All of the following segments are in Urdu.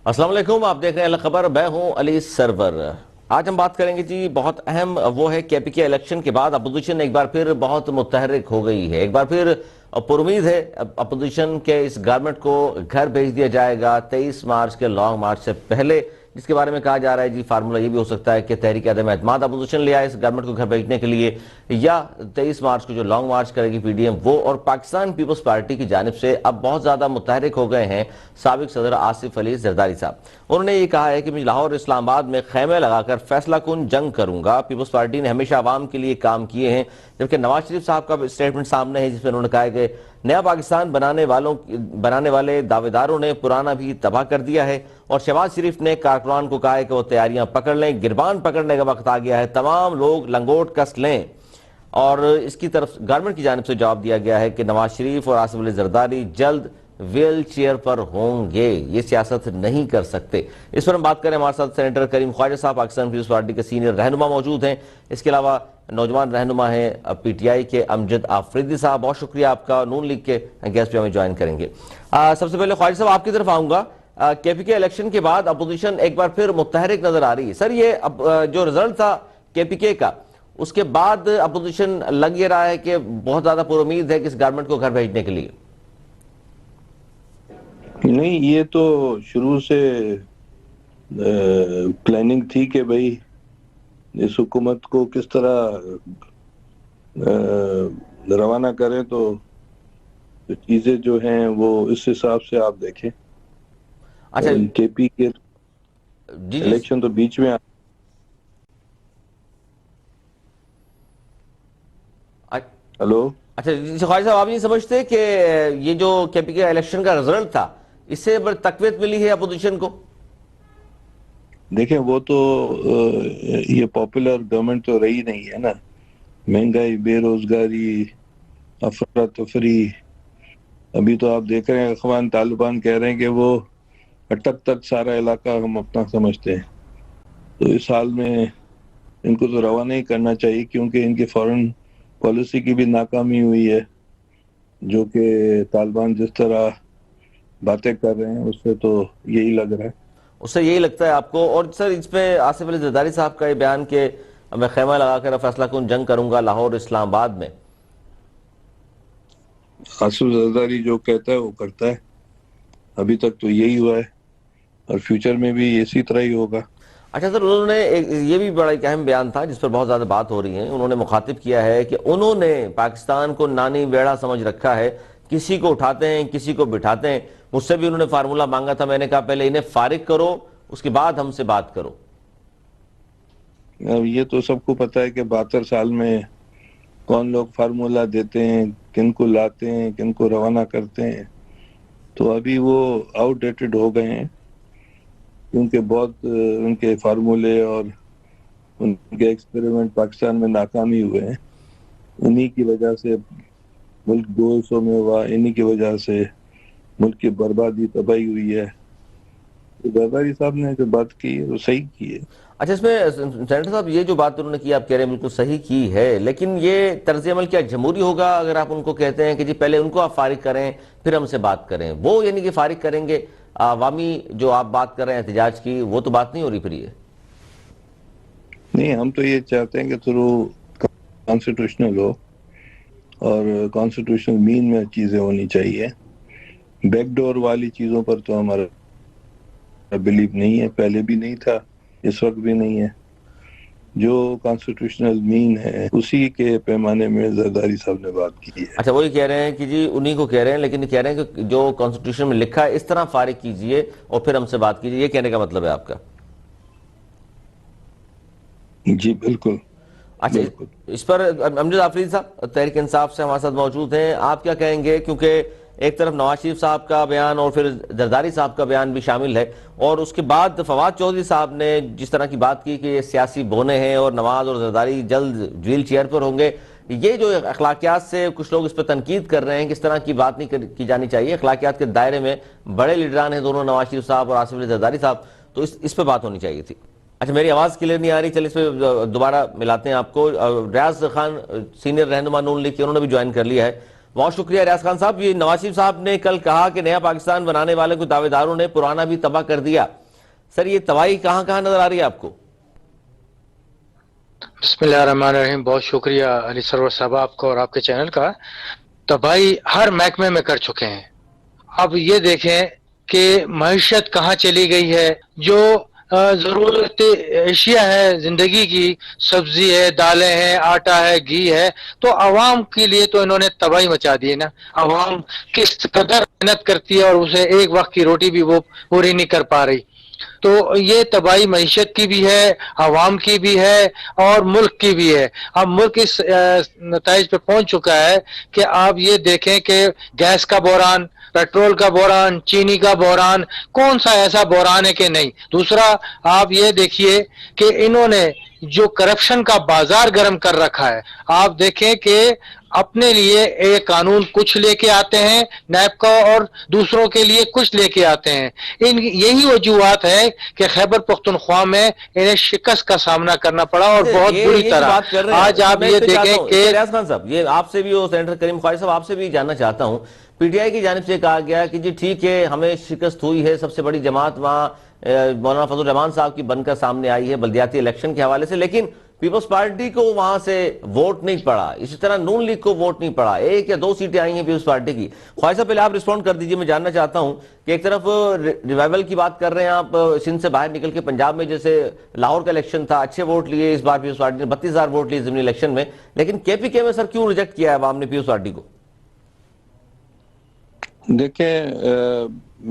السلام علیکم، آپ دیکھ رہے ہیں خبر، میں ہوں علی سرور۔ آج ہم بات کریں گے جی، بہت اہم وہ ہے کے پی کے الیکشن کے بعد اپوزیشن ایک بار پھر بہت متحرک ہو گئی ہے۔ ایک بار پھر پر امید ہے اپوزیشن کے اس گورنمنٹ کو گھر بھیج دیا جائے گا 23 مارچ کے لانگ مارچ سے پہلے، جس کے بارے میں کہا جا رہا ہے جی فارمولہ یہ بھی ہو سکتا ہے کہ تحریک عدم اعتماد اپوزیشن لے آئے اس گورنمنٹ کو گھر بھیجنے کے لیے، یا 23 مارچ کو جو لانگ مارچ کرے گی پی ڈی ایم وہ، اور پاکستان پیپلز پارٹی کی جانب سے اب بہت زیادہ متحرک ہو گئے ہیں سابق صدر آصف علی زرداری صاحب۔ انہوں نے یہ کہا ہے کہ میں لاہور اور اسلام آباد میں خیمے لگا کر فیصلہ کن جنگ کروں گا۔ پیپلز پارٹی نے ہمیشہ عوام کے لیے کام کیے ہیں، جبکہ نواز شریف صاحب کا اسٹیٹمنٹ سامنے ہے جس میں انہوں نے کہا ہے کہ نیا پاکستان بنانے والے دعوے داروں نے پرانا بھی تباہ کر دیا ہے، اور شہباز شریف نے کارکنان کو کہا ہے کہ وہ تیاریاں پکڑ لیں، گربان پکڑنے کا وقت آ گیا ہے، تمام لوگ لنگوٹ کس لیں۔ اور اس کی طرف گورنمنٹ کی جانب سے جواب دیا گیا ہے کہ نواز شریف اور آصف علی زرداری جلد ویل چیئر پر ہوں گے، یہ سیاست نہیں کر سکتے۔ اس پر ہم بات کریں، ہمارے ساتھ سینیٹر کریم خواجہ صاحب پاکستان پیپلز پارٹی کے سینئر رہنما موجود ہیں، اس کے علاوہ نوجوان رہنما ہیں پی ٹی آئی کے امجد آفریدی صاحب، بہت شکریہ آپ کا، نون لیگ کے گیسٹ بھی ہمیں جوائن کریں گے۔ سب سے پہلے خواجہ صاحب آپ کی طرف آؤں گا، کے پی کے الیکشن کے بعد اپوزیشن ایک بار پھر متحرک نظر آ رہی ہے۔ سر یہ جو رزلٹ تھا کے پی کے کا، اس کے بعد اپوزیشن لگ یہ رہا ہے کہ بہت زیادہ پر امید ہے کہ اس گورنمنٹ کو گھر بھیجنے کے لیے؟ نہیں، یہ تو شروع سے پلاننگ تھی کہ بھئی اس حکومت کو کس طرح روانہ کریں، تو چیزیں جو ہیں وہ اس حساب سے آپ دیکھیں۔ اچھا کے پی کے جی الیکشن تو بیچ میں ہلو اچھا جی خواجہ صاحب، آپ نہیں سمجھتے کہ یہ جو کے پی کے الیکشن کا رزلٹ تھا اس سے بڑی تقویت ملی ہے اپوزیشن کو؟ دیکھیں، وہ تو یہ پاپولر گورنمنٹ تو رہی نہیں ہے نا۔ مہنگائی، بے روزگاری، افراتفری، ابھی تو آپ دیکھ رہے ہیں اخوان طالبان کہہ رہے ہیں کہ وہ اٹک تک سارا علاقہ ہم اپنا سمجھتے ہیں۔ تو اس حال میں ان کو تو روانہ ہی کرنا چاہیے، کیونکہ ان کی فورن پالیسی کی بھی ناکامی ہوئی ہے، جو کہ طالبان جس طرح باتیں کر رہے ہیں اس سے تو یہی لگ رہا ہے۔ اس سے یہی لگتا ہے آپ کو؟ اور سر اس پہ آصف علی زرداری صاحب کا یہ بیان کہ میں خیمہ لگا کر فیصلہ کن جنگ کروں گا لاہور اسلام آباد میں، آصف زرداری جو کہتا ہے وہ کرتا ہے، ابھی تک تو یہی ہوا ہے اور فیوچر میں بھی اسی طرح ہی ہوگا۔ اچھا سر، انہوں نے یہ بھی بڑا ایک اہم بیان تھا جس پر بہت زیادہ بات ہو رہی ہے، انہوں نے مخاطب کیا ہے کہ انہوں نے پاکستان کو نانی بیڑا سمجھ رکھا ہے، کسی کو اٹھاتے ہیں کسی کو بٹھاتے ہیں۔ مجھ سے بھی انہوں نے فارمولہ مانگا تھا، میں نے کہا پہلے انہیں فارغ کرو اس کے بعد ہم سے بات کرو۔ اب یہ تو سب کو پتہ ہے کہ 72 سال میں کون لوگ فارمولہ دیتے ہیں، کن کو لاتے ہیں، کن کو روانہ کرتے ہیں، تو ابھی وہ آؤٹ ڈیٹڈ ہو گئے ہیں، کیونکہ بہت ان کے فارمولے اور ان کے ایکسپیریمنٹ پاکستان میں ناکامی ہوئے ہیں۔ انہی کی وجہ سے ملک 200 میں ہوا، انہی کی وجہ سے ملک کی بربادی تباہی ہوئی ہے۔ زرداری صاحب نے جو بات کی ہے وہ صحیح کی ہے۔ اچھا، اس میں سینیٹر صاحب یہ جو بات انہوں نے کی آپ کہہ رہے ہیں بالکل صحیح کی ہے، لیکن یہ طرز عمل کیا جمہوری ہوگا اگر آپ ان کو کہتے ہیں کہ جی پہلے ان کو آپ فارغ کریں پھر ہم سے بات کریں؟ وہ یعنی کہ فارغ کریں گے عوامی جو آپ بات کر رہے ہیں احتجاج کی، وہ تو بات نہیں ہو رہی پھر یہ؟ نہیں، ہم تو یہ چاہتے ہیں کہ تھرو کانسٹیٹیوشنل ہو، اور کانسٹیٹیوشنل مین میں چیزیں ہونی چاہیے۔ بیک ڈور والی چیزوں پر تو ہمارا بلیو نہیں ہے، پہلے بھی نہیں تھا، اس وقت بھی نہیں ہے۔ جو کانسٹیٹیوشنل مین ہے اسی کے پیمانے میں زرداری صاحب نے بات کی ہے۔ اچھا، وہی کہہ رہے ہیں کہ جی انہی کو کہہ رہے ہیں، لیکن یہ کہہ رہے ہیں کہ جو کانسٹیٹیوشن میں لکھا ہے اس طرح فارغ کیجئے اور پھر ہم سے بات کیجئے، یہ کہنے کا مطلب ہے آپ کا؟ جی بالکل اچھا، بالکل۔ اس پر امجد آفریدی صاحب تحریک انصاف سے ہمارے ساتھ موجود ہیں، آپ کیا کہیں گے؟ کیونکہ ایک طرف نواز شریف صاحب کا بیان اور پھر زرداری صاحب کا بیان بھی شامل ہے، اور اس کے بعد فواد چودھری صاحب نے جس طرح کی بات کی کہ یہ سیاسی بونے ہیں اور نواز اور زرداری جلد ویل چیئر پر ہوں گے، یہ جو اخلاقیات سے کچھ لوگ اس پہ تنقید کر رہے ہیں کہ اس طرح کی بات نہیں کی جانی چاہیے، اخلاقیات کے دائرے میں بڑے لیڈران ہیں دونوں، نواز شریف صاحب اور آصف علی زرداری صاحب، تو اس پہ بات ہونی چاہیے تھی۔ اچھا، میری آواز کلیئر نہیں آ رہی، چلیں اس پہ دوبارہ ملاتے ہیں آپ کو۔ ریاض خان سینئر رہنما نون لیگ کے، انہوں نے بھی جوائن کر لیا ہے۔ بہت شکریہ ریاض خان صاحب. یہ نواز شریف صاحب نے کل کہا کہ نیا پاکستان بنانے والے کو دعوے داروں نے پرانا بھی تباہ کر دیا. سر یہ تباہی کہاں کہاں نظر آ رہی ہے آپ کو؟ بسم اللہ الرحمن الرحیم. بہت شکریہ علی سرور صاحب آپ کو اور آپ کے چینل کا. تباہی ہر محکمے میں کر چکے ہیں. اب یہ دیکھیں کہ معیشت کہاں چلی گئی ہے. جو ضرورت اشیاء ہے زندگی کی، سبزی ہے، دالیں ہیں، آٹا ہے، گھی ہے، تو عوام کے لیے تو انہوں نے تباہی مچا دی ہے نا. عوام کس قدر محنت کرتی ہے اور اسے ایک وقت کی روٹی بھی وہ پوری نہیں کر پا رہی. تو یہ تباہی معیشت کی بھی ہے، عوام کی بھی ہے اور ملک کی بھی ہے. اب ملک اس نتائج پہ پہنچ چکا ہے کہ آپ یہ دیکھیں کہ گیس کا بحران، پیٹرول کا بحران، چینی کا بحران، کون سا ایسا بحران ہے کہ نہیں. دوسرا آپ یہ دیکھیے کہ انہوں نے جو کرپشن کا بازار گرم کر رکھا ہے. آپ دیکھیں کہ اپنے لیے ایک قانون کچھ لے کے آتے ہیں نیب کا اور دوسروں کے لیے کچھ لے کے آتے ہیں. یہی وجوہات ہے کہ خیبر پختونخوا میں انہیں شکست کا سامنا کرنا پڑا اور بہت بری طرح. بات کر رہے ہیں آج آپ میں یہ اس پہ چاہتا دیکھیں ہوں کہ ریاض خان صاحب، یہ آپ سے بھی، وہ سینیٹر کریم خواجہ صاحب آپ سے بھی جاننا چاہتا ہوں. پی ٹی آئی کی جانب سے کہا گیا کہ جی ٹھیک ہے ہمیں شکست ہوئی ہے، سب سے بڑی جماعت وہاں مولانا فضل الرحمان صاحب کی بن کر سامنے آئی ہے بلدیاتی الیکشن کے حوالے سے، لیکن پیپلز پارٹی کو وہاں سے ووٹ نہیں پڑا. اسی طرح نون لیگ کو ووٹ نہیں پڑا. 1 یا 2 سیٹیں آئی ہیں پیپلز پارٹی کی. خواجہ صاحب پہلے آپ رسپونڈ کر دیجئے. میں جاننا چاہتا ہوں کہ ایک طرف ریوائیول کی بات کر رہے ہیں آپ، سندھ سے باہر نکل کے پنجاب میں جیسے لاہور کا الیکشن تھا، اچھے ووٹ لیے اس بار پیپلز پارٹی نے، 32,000 ووٹ لیے ضمنی الیکشن میں، لیکن کے پی کے میں سر کیوں ریجیکٹ کیا ہے عوام نے پیپلز پارٹی کو؟ دیکھیں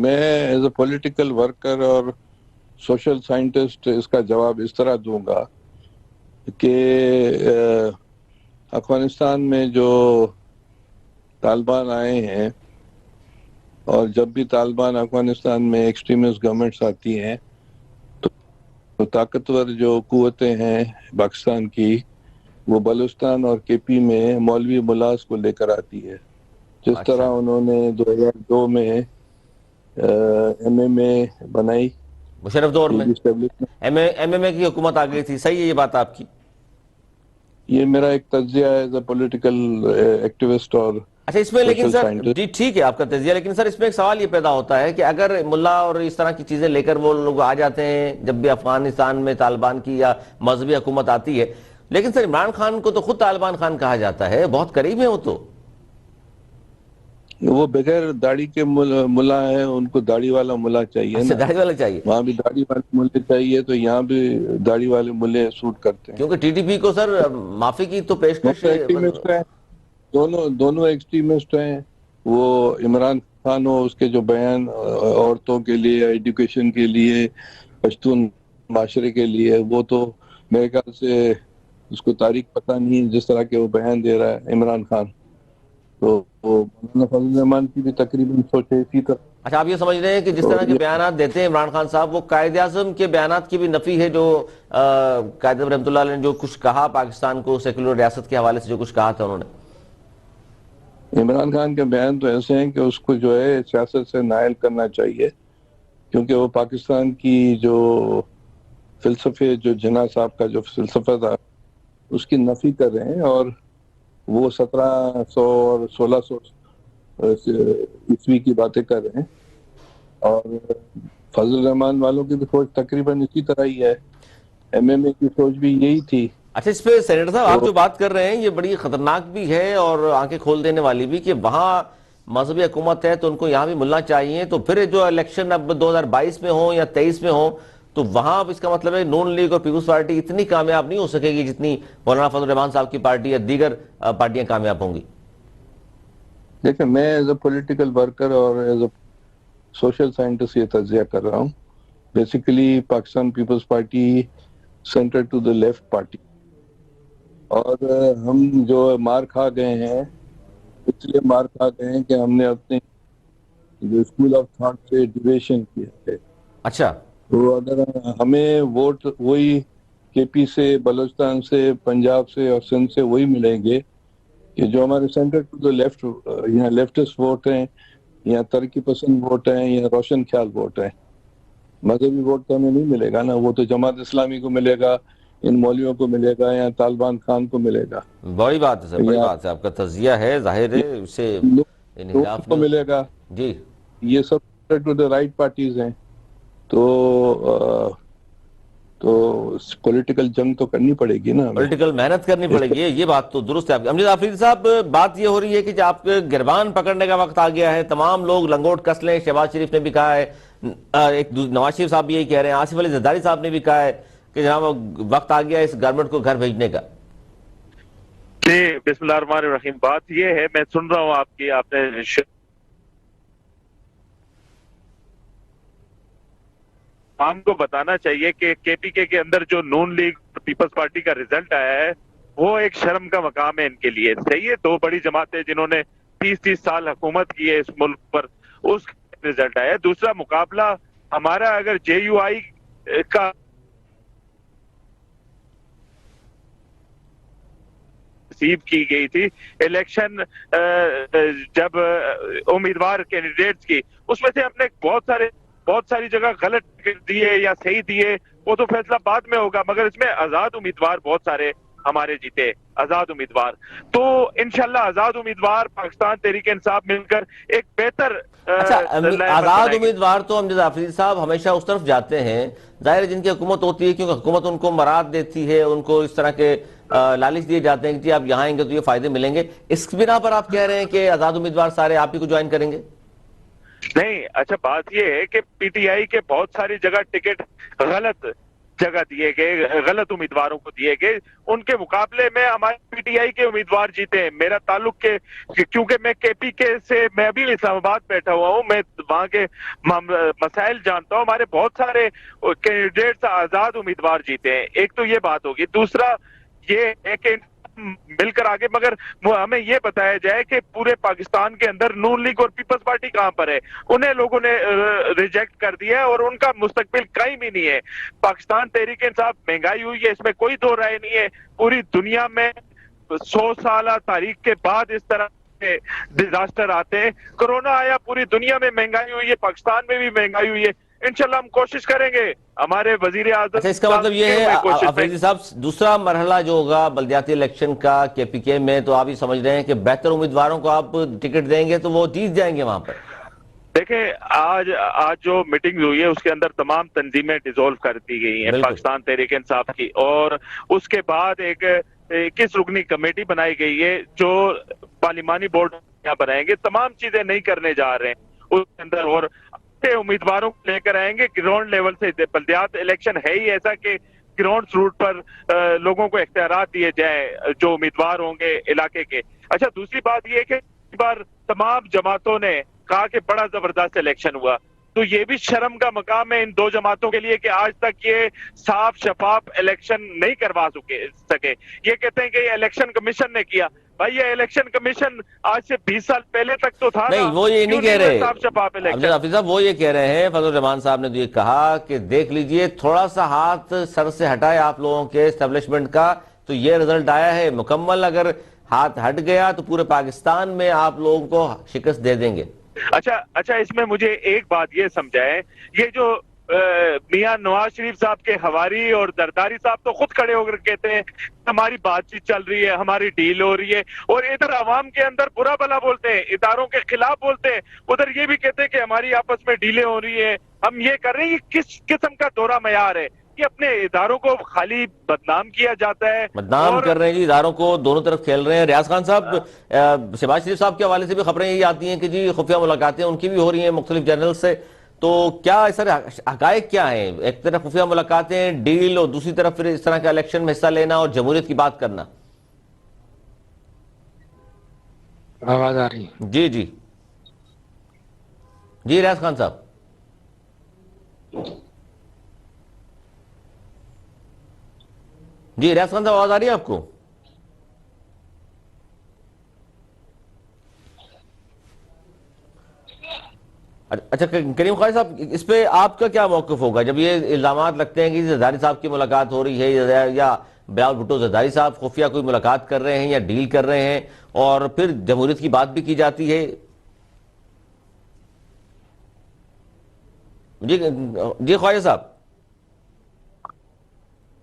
میں ایز اے پولیٹیکل ورکر اور سوشل سائنٹسٹ اس کا جواب اس طرح دوں گا کہ افغانستان میں جو طالبان آئے ہیں اور جب بھی طالبان افغانستان میں ایکسٹریمسٹ گورنمنٹس آتی ہیں تو طاقتور جو قوتیں ہیں پاکستان کی وہ بلوچستان اور کے پی میں مولوی ملاز کو لے کر آتی ہے. جس طرح انہوں نے 2002 میں ایم ایم اے بنائی، مشرف دور میں ایم ایم اے کی حکومت آ گئی تھی. صحیح ہے یہ بات آپ کی؟ یہ میرا ایک تجزیہ ہے ایز اے پولیٹیکل ایکٹیوسٹ اور اچھا اس میں لیکن سوشل سر سائنٹسٹ. جی ٹھیک ہے آپ کا تجزیہ، لیکن سر اس میں ایک سوال یہ پیدا ہوتا ہے کہ اگر ملا اور اس طرح کی چیزیں لے کر وہ لوگ آ جاتے ہیں جب بھی افغانستان میں طالبان کی یا مذہبی حکومت آتی ہے، لیکن سر عمران خان کو تو خود طالبان خان کہا جاتا ہے، بہت قریب ہے وہ تو. وہ بغیر داڑھی کے ملا ہیں، ان کو داڑھی والا ملا چاہیے نا. داڑھی والا چاہیے، وہاں بھی داڑھی والے ملے چاہیے تو یہاں بھی داڑھی والے ملے سوٹ کرتے ہیں. کیونکہ ٹی ٹی پی کو سر معافی کی تو پیشکش ایکسٹریمسٹ ہیں، دونوں ایکسٹریمسٹ ہیں. وہ عمران خان ہو، اس کے جو بیان عورتوں کے لیے، ایڈوکیشن کے لیے، پشتون معاشرے کے لیے، وہ تو میرے خیال سے اس کو تاریخ پتہ نہیں جس طرح کے وہ بیان دے رہا ہے عمران خان. تو مولانا فضل الرحمان کی بھی تقریباً سوچے اسی طرح. اچھا آپ یہ سمجھ رہے ہیں کہ جس طرح کے بیانات دیتے ہیں عمران خان صاحب، وہ قائد اعظم کے بیانات کی بھی نفی ہے، جو قائد اعظم رحمۃ اللہ علیہ نے جو کچھ کہا پاکستان کو سیکولر ریاست کے حوالے سے جو کچھ کہا تھا انہوں نے؟ عمران خان کے بیان تو ایسے ہیں کہ اس کو جو ہے سیاست سے نائل کرنا چاہیے، کیونکہ وہ پاکستان کی جو فلسفے، جو جناح صاحب کا جو فلسفہ تھا اس کی نفی کر رہے ہیں، اور وہ 1700 اور 1600 عیسوی کی باتیں کر رہے ہیں. اور فضل الرحمان والوں کی بھی سوچ تقریباً اسی طرح ہی ہے. ایم ایم اے کی سوچ بھی یہی تھی. اچھا اس پہ سینیٹر صاحب آپ جو بات کر رہے ہیں یہ بڑی خطرناک بھی ہے اور آنکھیں کھول دینے والی بھی، کہ وہاں مذہبی حکومت ہے تو ان کو یہاں بھی ملنا چاہیے، تو پھر جو الیکشن اب 2022 میں ہوں یا 23 میں ہوں تو وہاں اب اس کا مطلب ہے نون لیگ اور پیپلز پارٹی اتنی کامیاب نہیں ہو سکے گی جتنی مولانا فضل الرحمان صاحب کی پارٹی یا دیگر پارٹیاں کامیاب ہوں گی. دیکھیں میں ایز اے پولیٹیکل ورکر اور ایز اے سوشل سائنٹسٹ یہ تجزیہ کر رہا ہوں. Basically Pakistan Peoples Party centre to the left party, اور ہم جو مار کھا گئے ہیں اس لیے مار کھا گئے ہیں کہ ہم نے اپنے جو اسکول آف تھاٹ سے ڈیویشن کیا ہے. اچھا تو اگر ہمیں ووٹ وہی کے پی سے، بلوچستان سے، پنجاب سے اور سندھ سے وہی ملیں گے کہ جو ہمارے سینٹر ٹو دا لیفٹ یا لیفٹسٹ ووٹ ہیں یا ترقی پسند ووٹ ہیں یا روشن خیال ووٹ ہیں. مذہبی ووٹ تو ہمیں نہیں ملے گا نا، وہ تو جماعت اسلامی کو ملے گا ان مولویوں کو ملے گا یا طالبان خان کو ملے گا، بڑی بات ہے سر، بڑی یا بات ہے، آپ کا تجزیہ ہے، ظاہر ہے، اس سے لوگوں انحراف کو نہیں ملے ہوتا۔ گا، جی یہ سب ٹو دا رائٹ پارٹیز ہیں، تو پولیٹیکل جنگ تو کرنی پڑے گی نا ہمیں پولیٹیکل محنت کرنی اس پڑے گی، یہ بات تو درست ہے۔ امجد آفریدی صاحب، بات یہ ہو رہی ہے کہ جب آپ کے گربان پکڑنے کا وقت آ گیا ہے، تمام لوگ لنگوٹ کس لیں، شہباز شریف نے بھی کہا ہے، نواز شریف صاحب بھی یہی کہہ رہے ہیں، آصف علی زرداری صاحب نے بھی کہا ہے کہ جناب وقت آ گیا ہے اس گورنمنٹ کو گھر بھیجنے کا۔ جی بسم اللہ الرحمن الرحیم۔ بات یہ ہے، میں سن رہا ہوں آپ نے عوام کو بتانا چاہیے کہ کے پی کے اندر جو نون لیگ پیپلز پارٹی کا رزلٹ آیا ہے وہ ایک شرم کا مقام ہے ان کے لیے۔ صحیح ہے، دو بڑی جماعتیں جنہوں نے 30 سال حکومت کی ہے اس ملک پر، اس کا رزلٹ آیا ہے۔ دوسرا مقابلہ ہمارا اگر جے یو آئی کا ریسیو کی گئی تھی الیکشن، جب امیدوار کینڈیڈیٹس کی، اس میں سے ہم نے بہت ساری جگہ غلط دیے یا صحیح دیے، وہ تو فیصلہ بعد میں ہوگا، مگر اس میں آزاد امیدوار بہت سارے ہمارے جیتے، آزاد امیدوار۔ تو انشاءاللہ آزاد امیدوار پاکستان تحریک انصاف مل کر ایک بہتر اچھا، نیا عمل آزاد بنائیں گے۔ امیدوار تو امجد آفریدی صاحب ہمیشہ اس طرف جاتے ہیں، ظاہر ہے جن کی حکومت ہوتی ہے، کیونکہ حکومت ان کو مراد دیتی ہے، ان کو اس طرح کے لالچ دیے جاتے ہیں کہ جی آپ یہاں آئیں گے تو یہ فائدے ملیں گے، اس بنا پر آپ کہہ رہے ہیں کہ آزاد امیدوار سارے آپ ہی کو جوائن کریں گے؟ نہیں، اچھا بات یہ ہے کہ پی ٹی آئی کے بہت ساری جگہ ٹکٹ غلط جگہ دیے گئے، غلط امیدواروں کو دیے گئے، ان کے مقابلے میں ہمارے پی ٹی آئی کے امیدوار جیتے ہیں۔ میرا تعلق کیونکہ میں کے پی کے سے، میں ابھی اسلام آباد بیٹھا ہوا ہوں، میں وہاں کے مسائل جانتا ہوں، ہمارے بہت سارے کینڈیڈیٹس آزاد امیدوار جیتے ہیں۔ ایک تو یہ بات ہوگی، دوسرا یہ ہے کہ مل کر آگے، مگر ہمیں یہ بتایا جائے کہ پورے پاکستان کے اندر نون لیگ اور پیپلز پارٹی کہاں پر ہے؟ انہیں لوگوں نے ریجیکٹ کر دیا ہے اور ان کا مستقبل قائم ہی نہیں ہے۔ پاکستان تحریک انصاف مہنگائی ہوئی ہے، اس میں کوئی دو رائے نہیں ہے۔ پوری دنیا میں 100 سالہ تاریخ کے بعد اس طرح کے ڈیزاسٹر آتے ہیں۔ کرونا آیا، پوری دنیا میں مہنگائی ہوئی ہے، پاکستان میں بھی مہنگائی ہوئی ہے۔ انشاءاللہ ہم کوشش کریں گے، ہمارے وزیر اعظم اچھا، اس کا صاحب مطلب یہ کیے ہے ہوئے کوشش میں۔ آفریدی صاحب، دوسرا مرحلہ جو ہوگا بلدیاتی الیکشن کا کے پی کے میں، تو آپ یہ سمجھ رہے ہیں کہ بہتر امیدواروں کو آپ ٹکٹ دیں گے تو وہ جیت جائیں گے وہاں پر؟ دیکھیں، آج جو میٹنگ ہوئی ہے اس کے اندر تمام تنظیمیں ڈیزولو کر دی گئی ہیں بالکل۔ پاکستان تحریک انصاف کی، اور اس کے بعد ایک 21 رکنی کمیٹی بنائی گئی ہے جو پارلیمانی بورڈ بنائیں گے۔ تمام چیزیں نہیں کرنے جا رہے ہیں اس کے اندر، اور اچھے امیدواروں کو لے کر آئیں گے گراؤنڈ لیول سے۔ بلدیات الیکشن ہے ہی ایسا کہ گراؤنڈ روٹ پر لوگوں کو اختیارات دیے جائیں جو امیدوار ہوں گے علاقے کے۔ اچھا، دوسری بات یہ ہے کہ اس بار تمام جماعتوں نے کہا کہ بڑا زبردست الیکشن ہوا، تو یہ بھی شرم کا مقام ہے ان دو جماعتوں کے لیے کہ آج تک یہ صاف شفاف الیکشن نہیں کروا سکے۔ یہ کہتے ہیں کہ یہ الیکشن کمیشن نے کیا۔ بھائی، یہ الیکشن کمیشن آج سے 20 سال پہلے تک تو تھا نا، نہیں، وہ یہ نہیں کیوں کہہ ہوئے رہے صاف شفاف امجد الیکشن؟ حفیظ صاحب، وہ یہ کہہ رہے ہیں، فضل الرحمان صاحب نے تو یہ کہا کہ دیکھ لیجئے تھوڑا سا ہاتھ سر سے ہٹائے آپ لوگوں کے اسٹیبلشمنٹ کا تو یہ رزلٹ آیا ہے مکمل، اگر ہاتھ ہٹ گیا تو پورے پاکستان میں آپ لوگوں کو شکست دے دیں گے۔ اچھا، اس میں مجھے ایک بات یہ سمجھائیں، یہ جو میاں نواز شریف صاحب کے حواری اور زرداری صاحب تو خود کھڑے ہو کر کہتے ہیں ہماری بات چیت چل رہی ہے، ہماری ڈیل ہو رہی ہے، اور ادھر عوام کے اندر برا بھلا بولتے ہیں، اداروں کے خلاف بولتے ہیں، ادھر یہ بھی کہتے ہیں کہ ہماری آپس میں ڈیلیں ہو رہی ہیں، ہم یہ کر رہے ہیں۔ یہ کس قسم کا دورہ معیار ہے؟ کہ اپنے اداروں کو خالی بدنام کیا جاتا ہے، بدنام اور کر رہے ہیں جی، اداروں کو دونوں طرف کھیل رہے ہیں۔ ریاض خان صاحب، شہباز شریف صاحب کے حوالے سے بھی خبریں یہی آتی ہیں کہ جی خفیہ ملاقاتیں ان کی بھی ہو رہی ہیں مختلف جنرل سے، تو کیا سر حقائق کیا ہیں؟ ایک طرف خفیہ ملاقاتیں، ڈیل، اور دوسری طرف پھر اس طرح کا الیکشن میں حصہ لینا اور جمہوریت کی بات کرنا۔ آواز آ رہی ہے؟ جی جی جی، ریاض خان صاحب۔ جی ریاض خان صاحب، آواز آ رہی ہے آپ کو؟ اچھا کریم خواجہ صاحب، اس پہ آپ کا کیا موقف ہوگا جب یہ الزامات لگتے ہیں کہ زرداری صاحب کی ملاقات ہو رہی ہے یا بلاول بھٹو زرداری صاحب خفیہ کوئی ملاقات کر رہے ہیں یا ڈیل کر رہے ہیں، اور پھر جمہوریت کی بات بھی کی جاتی ہے؟ جی خواجہ صاحب۔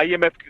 IMF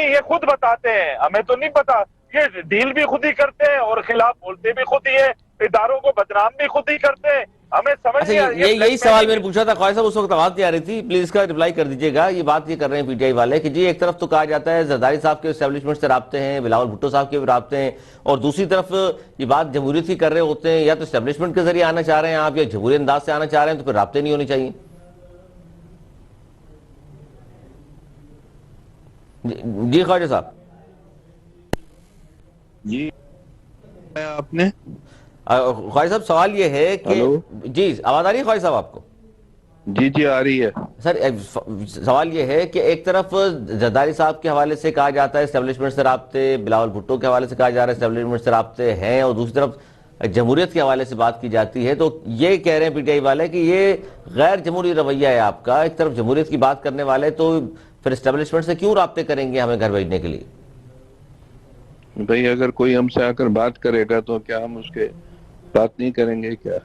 نہیں یہ خود بتاتے ہیں, ہمیں تو نہیں پتا. یہ ڈیل بھی خود ہی کرتے ہیں اور خلاف بولتے بھی خود ہی ہیں, اداروں کو بدنام بھی خود ہی کرتے ہیں. ہمیں سمجھ اچھا نہیں یہی سوال میں نے پوچھا تھا خواجہ صاحب, اس وقت آواز نہیں آ رہی تھی, پلیز اس کا رپلائی کر دیجئے گا. یہ بات یہ کر رہے ہیں پی ٹی آئی والے کہ جی ایک طرف تو کہا جاتا ہے زرداری صاحب کے اسٹیبلشمنٹ سے رابطے ہیں, بلاول بھٹو صاحب کے بھی رابطے ہیں, اور دوسری طرف یہ بات جمہوریت کی کر رہے ہوتے ہیں, یا تو اسٹیبلشمنٹ کے ذریعے آنا چاہ رہے ہیں آپ, یا جمہوری انداز سے آنا چاہ رہے ہیں, تو پھر رابطے نہیں ہونے چاہیے. جی خواجہ صاحب. جی آپ نے خواجہ صاحب سوال یہ ہے کہ جی آواز آ رہی ہے خواجہ صاحب آپ کو؟ جی آ رہی ہے سر. سوال یہ ہے کہ ایک طرف زرداری صاحب کے حوالے سے کہا جاتا ہے اسٹیبلشمنٹ سے رابطے, بلاول بھٹو کے حوالے سے کہا جا رہا ہے اسٹیبلشمنٹ سے رابطے ہیں, اور دوسری طرف جمہوریت کے حوالے سے بات کی جاتی ہے. تو یہ کہہ رہے ہیں پی ٹی آئی والے کہ یہ غیر جمہوری رویہ ہے آپ کا. ایک طرف جمہوریت کی بات کرنے والے, تو پھر اسٹیبلشمنٹ سے کیوں رابطے کریں گے ہمیں گھر بھیجنے کے لیے؟ بھئی اگر کوئی ہم سے آ کر بات کرے گا تو کیا ہم اس کے بات نہیں کریں گے کیا؟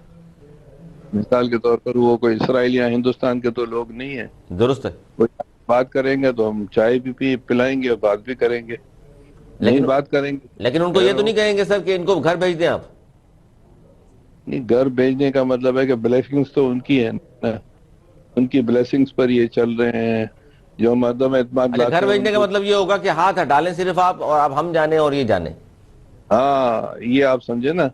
مثال کے طور پر وہ کوئی اسرائیل یا ہندوستان کے تو لوگ نہیں ہیں. درست ہے. کوئی بات کریں گے تو ہم چائے بھی پلائیں گے اور بات بھی کریں گے, نہیں بات کریں گے. لیکن ان کو یہ تو نہیں کہیں گے سر کہ ان کو گھر بھیج دیں آپ؟ نہیں, گھر بھیجنے کا مطلب ہے کہ بلیسنگز تو ان کی ہے نا, ان کی بلیسنگز پر یہ چل رہے ہیں. جو مردم اعتماد اچھا, لاتے گھر ہیں ان بھیجنے کا کو, مطلب یہ ہوگا کہ ہاتھ ہٹا لیں صرف آپ, اور اب ہم جانیں اور یہ جانیں. ہاں یہ آپ سمجھے نا.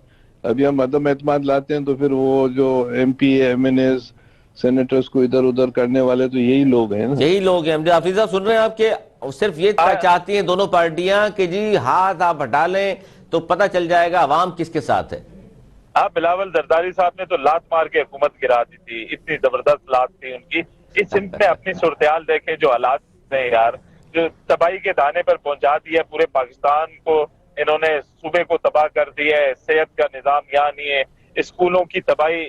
ابھی ہم عدم اعتماد لاتے ہیں تو پھر وہ جو M P M N As senators کو ادھر ادھر کرنے والے تو یہی لوگ ہیں نا. یہی لوگ ہیں. حافظ صاحب سن رہے ہیں آپ کہ صرف یہ چاہتی ہیں دونوں پارٹیاں کہ جی ہاتھ آپ ہٹا لیں تو پتہ چل جائے گا عوام کس کے ساتھ ہے. بلاول زرداری صاحب نے تو لات مار کے حکومت گرا دی تھی, اتنی زبردست لات تھی ان کی. اس سندھ میں اپنی صورتحال دیکھیں جو حالات ہیں یار, جو تباہی کے دانے پر پہنچا دیا پورے پاکستان کو. انہوں نے صوبے کو تباہ کر دیا ہے, صحت کا نظام یہاں نہیں ہے, اسکولوں کی تباہی.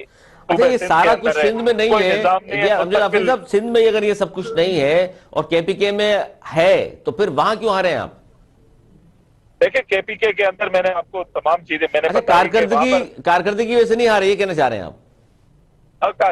اچھا یہ سارا کچھ سندھ میں نہیں ہے حافظ صاحب, سندھ میں اگر یہ سب کچھ نہیں ہے اور کے پی کے میں ہے تو پھر وہاں کیوں آ رہے ہیں آپ؟ دیکھیں کے پی کے اندر میں نے آپ کو تمام چیزیں میں نے اچھا, بتائی کہ وہاں پر کارکردگی ویسے نہیں آ رہی ہے, کہنا چاہ رہے ہیں آپ؟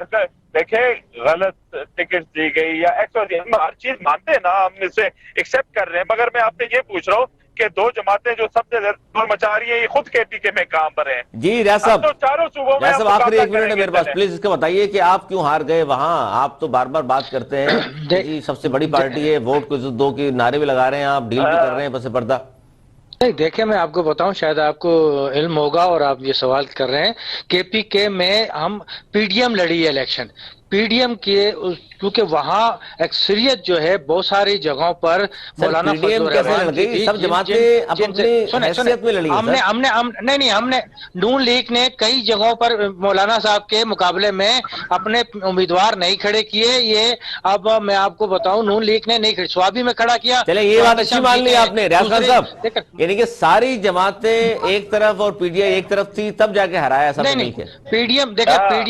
دیکھیں غلط ٹکٹ دی گئی یا ہم ہر چیز مانتے ہیں نا, ہم اسے ایکسپٹ کر رہے ہیں, مگر میں آپ سے یہ پوچھ رہا ہوں کہ دو جماعتیں جو سب سے زیادہ مچا رہی ہیں یہ خود کے پی کے میں کام پر ہیں. جی ریاض صاحب, تو چاروں صوبوں میں ریاض صاحب آخری ایک منٹ ہے میرے پاس, پلیز اس کا بتائیے کہ آپ کیوں ہار گئے وہاں. آپ تو بار بار بات کرتے ہیں کہ جی سب سے بڑی پارٹی ہے, ووٹ کو عزت دو کی نعرے بھی لگا رہے ہیں آپ, ڈیل بھی کر رہے ہیں پس پردہ. نہیں دیکھیں میں آپ کو بتاؤں, شاید آپ کو علم ہوگا اور آپ یہ سوال کر رہے ہیں. کے پی کے میں ہم پی ڈی ایم لڑی ہے الیکشن. پی ڈی ایم کے کیونکہ وہاں اکثریت جو ہے بہت ساری جگہوں پر مولانا فضل الرحمان کی تھی, سب جماعتیں اپنی حیثیت میں لڑی ہیں سر. ہم نے نون لیگ نے کئی جگہوں پر مولانا صاحب کے مقابلے میں اپنے امیدوار نہیں کھڑے کیے. یہ اب میں آپ کو بتاؤں نون لیگ نے نہیں کھڑے, سوابی میں کھڑا کیا. چلیں یہ بات اچھی مان لی آپ نے ریاض خان صاحب, یعنی کہ ساری جماعتیں ایک طرف اور پی ڈی آئی ایک طرف تھی تب جا کے ہرایا سب مل کے. پی ڈی ایم دیکھیں, پی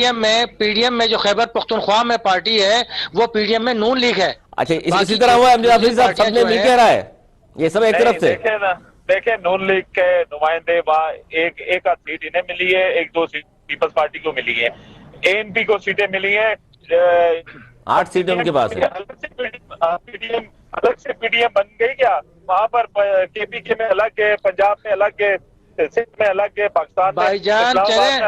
ڈی ایم میں جو خیبر پختونخوا میں پارٹی ہے وہ پی ڈی ایم میں نون لیگ ہے. اچھا اسی طرح ہوا امجد حفیظ صاحب, سب نے مل کے رہا ہے, یہ سب ایک طرف سے. دیکھیں نون لیگ کے نمائندے وہاں ایک آدھ سیٹ انہیں ملی ہے, ایک دو سیٹ پیپلز پارٹی کو ملی ہے, اے این پی کو سیٹیں ملی ہیں 8 سیٹیں ان کے پاس ہیں. الگ سے پی ڈی ایم بن گئی کیا وہاں پر؟ کے پی کے میں الگ ہے, پنجاب میں الگ ہے, سندھ میں الگ ہے, پاکستان میں بھائی جان چلیں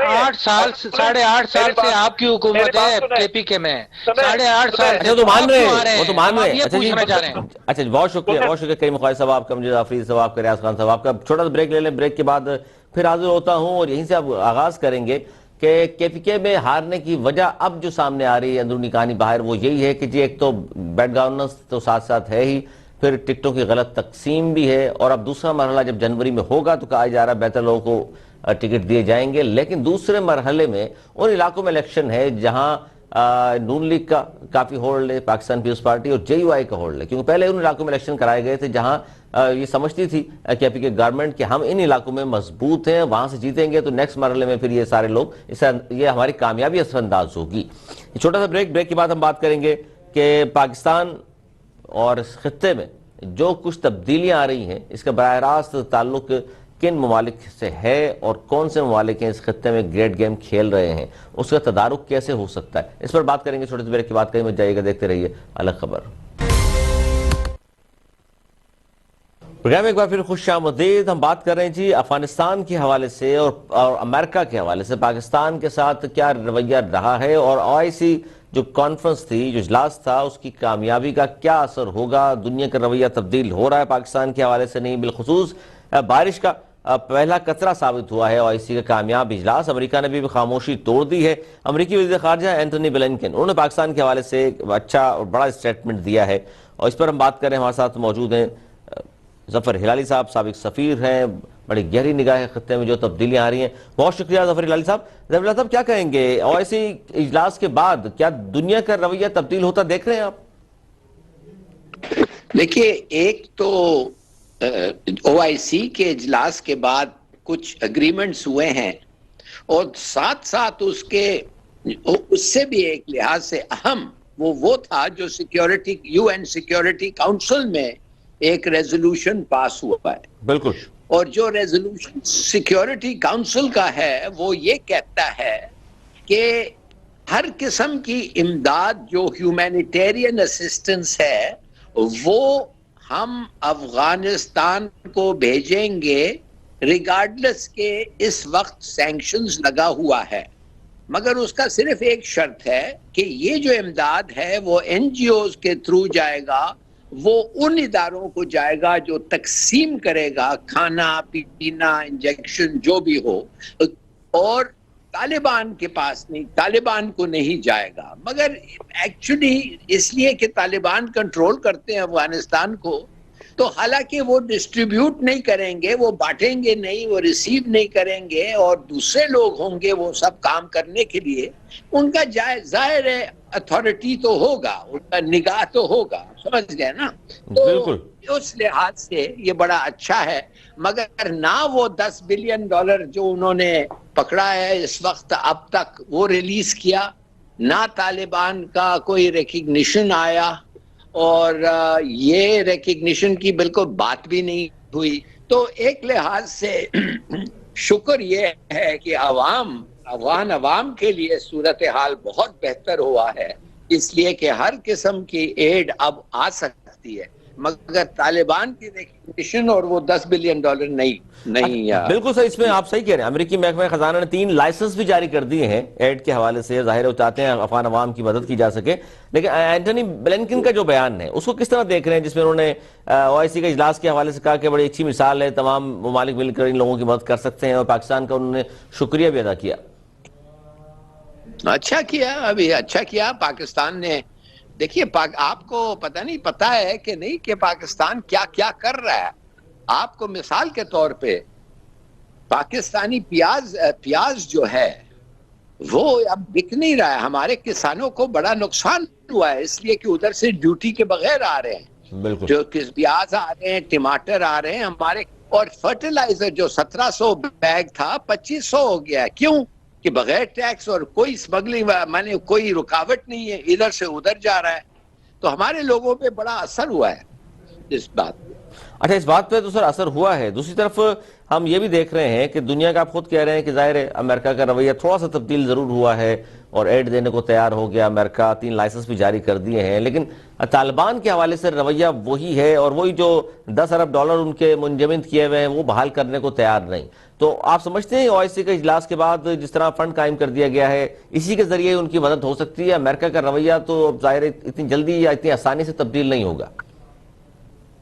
8 سال 8.5 سال سے آپ کی حکومت ہے کے پی کے میں, 8.5 سال. اچھا تو مان رہے ہیں, وہ تو مان رہے ہیں. اچھا بہت شکریہ کریم خواجہ صاحب آپ کا, امجد حفیظ صاحب آپ کا, ریاض خان صاحب آپ کا. چھوٹا سا بریک لے لیں, بریک کے بعد پھر حاضر ہوتا ہوں اور یہیں سے اب آغاز کریں گے کہ کے پی کے میں ہارنے کی وجہ اب جو سامنے آ رہی ہے اندرونی کہانی باہر, وہ یہی ہے کہ جی ایک تو بیڈ گورننس تو ساتھ ساتھ ہے ہی, پھر ٹکٹوں کی غلط تقسیم بھی ہے, اور اب دوسرا مرحلہ جب جنوری میں ہوگا تو کہا جا رہا ہے بہتر لوگوں کو ٹکٹ دیے جائیں گے. لیکن دوسرے مرحلے میں ان علاقوں میں الیکشن ہے جہاں نون لیگ کا کافی ہولڈ ہے, پاکستان پیپلز پارٹی اور جے یو آئی کا ہولڈ ہے, کیونکہ پہلے ان علاقوں میں الیکشن کرائے گئے تھے جہاں یہ سمجھتی تھی کے پی کے گورنمنٹ کہ ہم ان علاقوں میں مضبوط ہیں, وہاں سے جیتیں گے تو نیکسٹ مرحلے میں پھر یہ سارے لوگ یہ ہماری کامیابی اثر انداز ہوگی. چھوٹا سا بریک کے بعد ہم بات کریں گے کہ پاکستان اور اس خطے میں جو کچھ تبدیلیاں آ رہی ہیں اس کا براہ راست تعلق کن ممالک سے ہے اور کون سے ممالک ہیں اس خطے میں گریٹ گیم کھیل رہے ہیں, اس کا تدارک کیسے ہو سکتا ہے, اس پر بات کریں گے. چھوٹے سے بریک کی بات کریں, مت جائیے گا, دیکھتے رہیے الگ خبر. پروگرام ایک بار پھر خوش آمدید. ہم بات کر رہے ہیں جی افغانستان کے حوالے سے اور امریکہ کے حوالے سے پاکستان کے ساتھ کیا رویہ رہا ہے, اور OIC جو کانفرنس تھی, جو اجلاس تھا, اس کی کامیابی کا کیا اثر ہوگا. دنیا کا رویہ تبدیل ہو رہا ہے پاکستان کے حوالے سے نہیں, بالخصوص بارش کا پہلا قطرہ ثابت ہوا ہے OIC کا کامیاب اجلاس. امریکہ نے بھی خاموشی توڑ دی ہے. امریکی وزیر خارجہ اینٹونی بلنکن, انہوں نے پاکستان کے حوالے سے ایک اچھا اور بڑا اسٹیٹمنٹ دیا ہے, اور اس پر ہم بات کریں. ہمارے ساتھ موجود ہیں ظفر ہلالی صاحب, سابق سفیر ہیں, بڑی گہری نگاہ ہے خطے میں جو تبدیلیاں آ رہی ہیں. بہت شکریہ ظفر ہلالی صاحب. ظفر ہلالی صاحب, کیا کہیں گے OIC اجلاس کے بعد کیا دنیا کا رویہ تبدیل ہوتا دیکھ رہے ہیں آپ؟ دیکھیے, ایک تو OIC کے اجلاس کے بعد کچھ اگریمنٹس ہوئے ہیں, اور ساتھ ساتھ اس سے بھی ایک لحاظ سے اہم وہ تھا جو UN سیکیورٹی کاؤنسل میں ایک ریزولوشن پاس ہوا ہے. بالکل. اور جو ریزولوشن سیکیورٹی کاؤنسل کا ہے وہ یہ کہتا ہے کہ ہر قسم کی امداد جو ہیومینیٹیرین اسسٹنس ہے وہ ہم افغانستان کو بھیجیں گے ریگارڈلس کے اس وقت سینکشنز لگا ہوا ہے, مگر اس کا صرف ایک شرط ہے کہ یہ جو امداد ہے وہ NGOs کے تھرو جائے گا, وہ ان اداروں کو جائے گا جو تقسیم کرے گا کھانا پینا انجیکشن جو بھی ہو, اور طالبان کے پاس نہیں, طالبان کو نہیں جائے گا. مگر ایکچولی اس لیے کہ طالبان کنٹرول کرتے ہیں افغانستان کو, تو حالانکہ وہ ڈسٹریبیوٹ نہیں کریں گے, وہ بانٹیں گے نہیں, وہ ریسیو نہیں کریں گے, اور دوسرے لوگ ہوں گے وہ سب کام کرنے کے لیے, ان کا ظاہر ہے اتھارٹی تو ہوگا, ان کا نگاہ تو ہوگا, سمجھ گئے نا. تو اس لحاظ سے یہ بڑا اچھا ہے. مگر نہ وہ $10 بلین جو انہوں نے پکڑا ہے اس وقت اب تک وہ ریلیز کیا, نہ طالبان کا کوئی ریکگنیشن آیا, اور یہ ریکگنیشن کی بالکل بات بھی نہیں ہوئی. تو ایک لحاظ سے شکر یہ ہے کہ افغان عوام کے لیے صورتحال بہت بہتر ہوا ہے, اس لیے کہ ہر قسم کی ایڈ اب آ سکتی ہے, مگر طالبان کی ریکگنیشن اور وہ $10 بلین نہیں. بالکل صحیح, اس میں آپ صحیح کہہ رہے ہیں. امریکی محکمہ خزانہ نے 3 لائسنس بھی جاری کر دیے ہیں ایڈ کے حوالے سے, ظاہر ہے وہ چاہتے ہیں افغان عوام کی مدد کی جا سکے. لیکن اینٹونی بلنکن کا جو بیان ہے اس کو کس طرح دیکھ رہے ہیں, جس میں انہوں نے OIC کے اجلاس کے حوالے سے کہا کہ بڑی اچھی مثال ہے, تمام ممالک مل کر ان لوگوں کی مدد کر سکتے ہیں, اور پاکستان کا انہوں نے شکریہ بھی ادا کیا. اچھا کیا پاکستان نے. دیکھیے, آپ کو پتہ ہے کہ نہیں کہ پاکستان کیا کیا کر رہا ہے. آپ کو مثال کے طور پہ پاکستانی پیاز جو ہے وہ اب بک نہیں رہا ہے. ہمارے کسانوں کو بڑا نقصان ہوا ہے, اس لیے کہ ادھر سے ڈیوٹی کے بغیر آ رہے ہیں. بالکل. جو پیاز آ رہے ہیں, ٹماٹر آ رہے ہیں ہمارے, اور فرٹیلائزر جو 1700 بیگ تھا 2500 ہو گیا ہے. کیوں کہ بغیر ٹیکس اور کوئی اسمگلنگ کوئی رکاوٹ نہیں ہے, ادھر سے ادھر جا رہا ہے. تو ہمارے لوگوں پہ بڑا اثر ہوا ہے اس بات پہ. اچھا, اس بات پہ تو سر اثر ہوا ہے. دوسری طرف ہم یہ بھی دیکھ رہے ہیں کہ دنیا کا آپ خود کہہ رہے ہیں کہ ظاہر ہے امریکہ کا رویہ تھوڑا سا تبدیل ضرور ہوا ہے, اور ایڈ دینے کو تیار ہو گیا امریکہ, 3 لائسنس بھی جاری کر دیے ہیں. لیکن طالبان کے حوالے سے رویہ وہی ہے, اور وہی جو $10 ارب ان کے منجمد کیے ہوئے ہیں وہ بحال کرنے کو تیار نہیں. تو آپ سمجھتے ہیں OIC کے اجلاس کے بعد جس طرح فنڈ قائم کر دیا گیا ہے, اسی کے ذریعے ان کی مدد ہو سکتی ہے؟ امریکہ کا رویہ تو ظاہر ہے اتنی جلدی یا اتنی آسانی سے تبدیل نہیں ہوگا.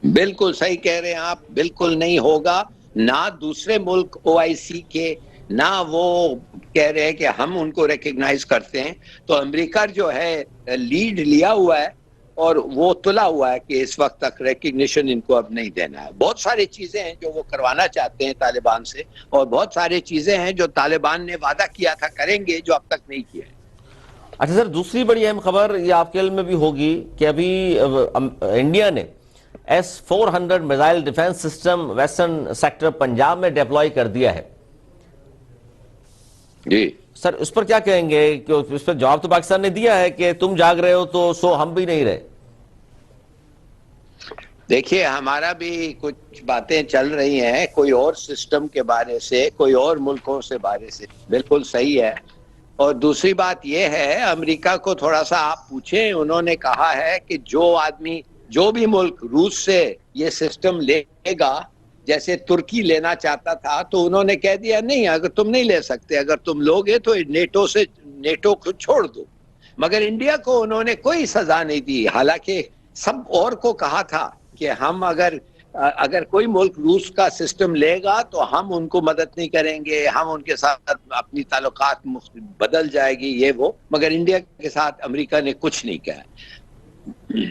بالکل صحیح کہہ رہے ہیں آپ, بالکل نہیں ہوگا. نہ دوسرے ملک OIC کے, نہ وہ کہہ رہے ہیں کہ ہم ان کو ریکگنائز کرتے ہیں. تو امریکہ جو ہے لیڈ لیا ہوا ہے, اور وہ تلا ہوا ہے کہ اس وقت تک ریکگنیشن ان کو اب نہیں دینا ہے. بہت ساری چیزیں ہیں جو وہ کروانا چاہتے ہیں طالبان سے, اور بہت ساری چیزیں ہیں جو طالبان نے وعدہ کیا تھا کریں گے جو اب تک نہیں کیا ہے. اچھا سر, دوسری بڑی اہم خبر یہ آپ کے علم میں بھی ہوگی کہ ابھی انڈیا نے S-400 missile defence system western sector Punjab میں ڈیپلوئی کر دیا ہے. جی سر, اس پر کیا کہیں گے؟ کہ اس پر جواب تو پاکستان نے دیا ہے کہ تم جاگ رہے ہو تو سو ہم بھی نہیں رہے. دیکھیے, ہمارا بھی کچھ باتیں چل رہی ہیں کوئی اور سسٹم کے بارے سے, کوئی اور ملکوں سے بارے سے, بالکل صحیح ہے. اور دوسری بات یہ ہے, امریکہ کو تھوڑا سا آپ پوچھیں, انہوں نے کہا ہے کہ جو آدمی جو بھی ملک روس سے یہ سسٹم لے گا، جیسے ترکی لینا چاہتا تھا تو انہوں نے کہہ دیا نہیں، اگر تم نہیں لے سکتے، اگر تم لوگے تو نیٹو کو چھوڑ دو. مگر انڈیا کو انہوں نے کوئی سزا نہیں دی، حالانکہ سب اور کو کہا تھا کہ ہم اگر کوئی ملک روس کا سسٹم لے گا تو ہم ان کو مدد نہیں کریں گے، ہم ان کے ساتھ اپنی تعلقات بدل جائے گی یہ وہ. مگر انڈیا کے ساتھ امریکہ نے کچھ نہیں کہا.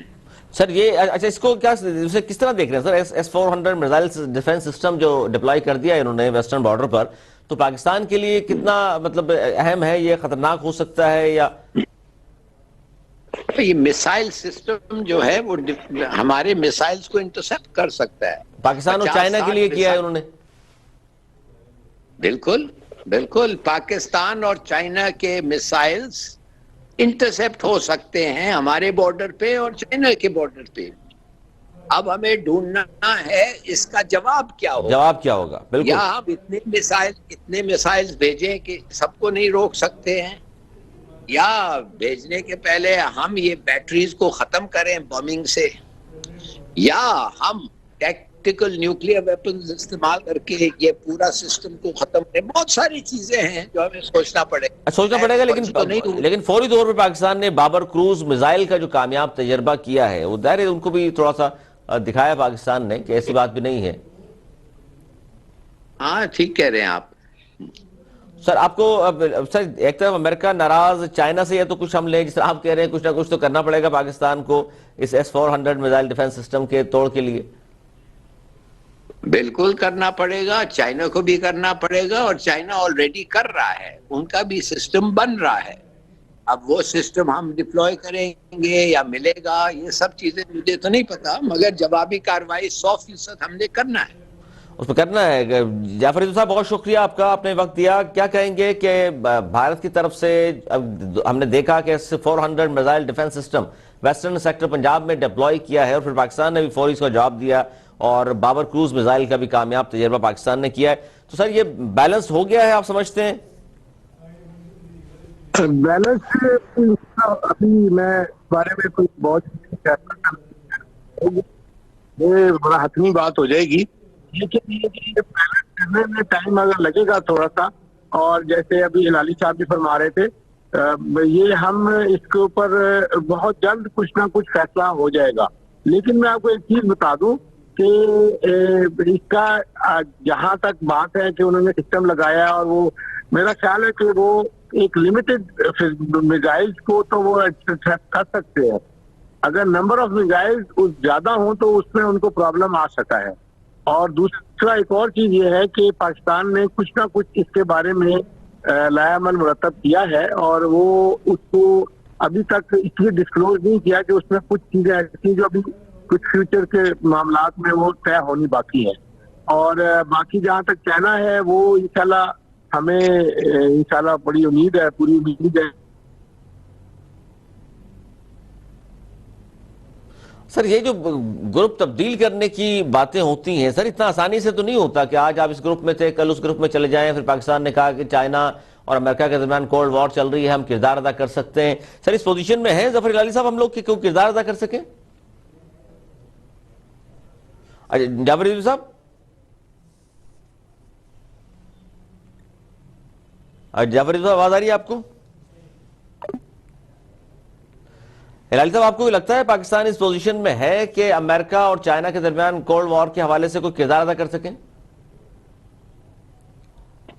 سر یہ اچھا اس کو کیا اسے کس طرح دیکھ رہے ہیں سر؟ S-400 میزائل ڈیفنس سسٹم جو ڈپلائی کر دیا ہے انہوں نے ویسٹرن بارڈر پر، تو پاکستان کے لیے کتنا مطلب اہم ہے، یہ خطرناک ہو سکتا ہے یا؟ یہ میسائل سسٹم جو ہے وہ ہمارے میسائلز کو انٹرسپٹ کر سکتا ہے. پاکستان اور چائنا کے لیے کیا ہے انہوں نے؟ بالکل بالکل، پاکستان اور چائنا کے میسائلز انٹرسپٹ ہو سکتے ہیں ہمارے بارڈر پہ اور چائنا کے بارڈر پہ. اب ہمیں ڈھونڈنا ہے اس کا جواب کیا ہوگا. جواب کیا ہوگا، بالکل. یا ہم اتنے میسائل بھیجیں کہ سب کو نہیں روک سکتے ہیں، یا بھیجنے کے پہلے ہم یہ بیٹریز کو ختم کریں بمنگ سے، یا ہم ٹیکٹیکل نیوکلیئر ویپنز استعمال کر کے یہ پورا سسٹم کو ختم کریں. بہت ساری چیزیں ہیں جو ہمیں سوچنا پڑے گا. لیکن فوری طور پہ پاکستان نے بابر کروز میزائل کا جو کامیاب تجربہ کیا ہے، وہ ظاہر ہے ان کو بھی تھوڑا سا دکھایا پاکستان نے کہ ایسی بات بھی نہیں ہے. ہاں ٹھیک کہہ رہے ہیں آپ. سر آپ کو سر ایک طرف امریکہ ناراض چائنا سے، یہ تو کچھ ہم لیں جس طرح آپ کہہ رہے ہیں کچھ نہ کچھ تو کرنا پڑے گا پاکستان کو اس S-400 میزائل ڈیفنس سسٹم کے توڑ کے لیے. بالکل کرنا پڑے گا، چائنا کو بھی کرنا پڑے گا، اور چائنا آلریڈی کر رہا ہے، ان کا بھی سسٹم بن رہا ہے. اب وہ سسٹم ہم ڈپلوائے کریں گے یا ملے گا، یہ سب چیزیں مجھے تو نہیں پتا، مگر جوابی کارروائی 100% ہم نے کرنا ہے. اس پہ کرنا ہے. جعفر عیدو صاحب بہت شکریہ آپ کا، آپ نے وقت دیا. کیا کہیں گے کہ بھارت کی طرف سے ہم نے دیکھا کہ S-400 missile defence system western sector Punjab میں ڈپلوئی کیا ہے، اور پھر پاکستان نے بھی فوری اس کا جواب دیا، اور بابر کروز میزائل کا بھی کامیاب تجربہ پاکستان نے کیا ہے. تو سر یہ بیلنس ہو گیا ہے آپ سمجھتے ہیں؟ بیلنس ابھی میں بارے میں کوئی بہت یہ بڑا حتمی بات ہو جائے گی، لیکن یہ بیلنس کرنے میں ٹائم اگر لگے گا تھوڑا سا، اور جیسے ابھی ہلالی صاحب بھی فرما رہے تھے، یہ ہم اس کے اوپر بہت جلد کچھ نہ کچھ فیصلہ ہو جائے گا. لیکن میں آپ کو ایک چیز بتا دوں کہ اس کا جہاں تک بات ہے کہ انہوں نے سسٹم لگایا، اور وہ میرا خیال ہے کہ وہ ایک لمیٹڈ میزائلز کو تو وہ ایکسپٹ کر سکتے ہیں. اگر نمبر آف میزائلز زیادہ ہوں تو اس میں ان کو پرابلم آ سکتا ہے. اور دوسرا ایک اور چیز یہ ہے کہ پاکستان نے کچھ نہ کچھ اس کے بارے میں لائحہ عمل مرتب کیا ہے، اور وہ اس کو ابھی تک اس لیے ڈسکلوز نہیں کیا کہ اس میں کچھ چیزیں ایسی جو ابھی کچھ فیوچر کے معاملات میں وہ طے ہونی باقی ہے. اور باقی جہاں تک کہنا ہے وہ انشاءاللہ ہمیں انشاءاللہ بڑی امید ہے، پوری امید ہے. سر یہ جو گروپ تبدیل کرنے کی باتیں ہوتی ہیں سر، اتنا آسانی سے تو نہیں ہوتا کہ آج آپ اس گروپ میں تھے کل اس گروپ میں چلے جائیں. پھر پاکستان نے کہا کہ چائنا اور امریکہ کے درمیان کولڈ وار چل رہی ہے، ہم کردار ادا کر سکتے ہیں. سر اس پوزیشن میں ہیں ظفر ہلالی صاحب ہم لوگ کہ کوئی کردار ادا کر سکیں؟ جعفر عیدو صاحب، جعفر عیدو صاحب آواز آ رہی ہے آپ کو؟ ہلالی صاحب آپ کو لگتا ہے پاکستان اس پوزیشن میں ہے کہ امریکہ اور چائنا کے درمیان کولڈ وار کے حوالے سے کوئی کردار ادا کر سکیں؟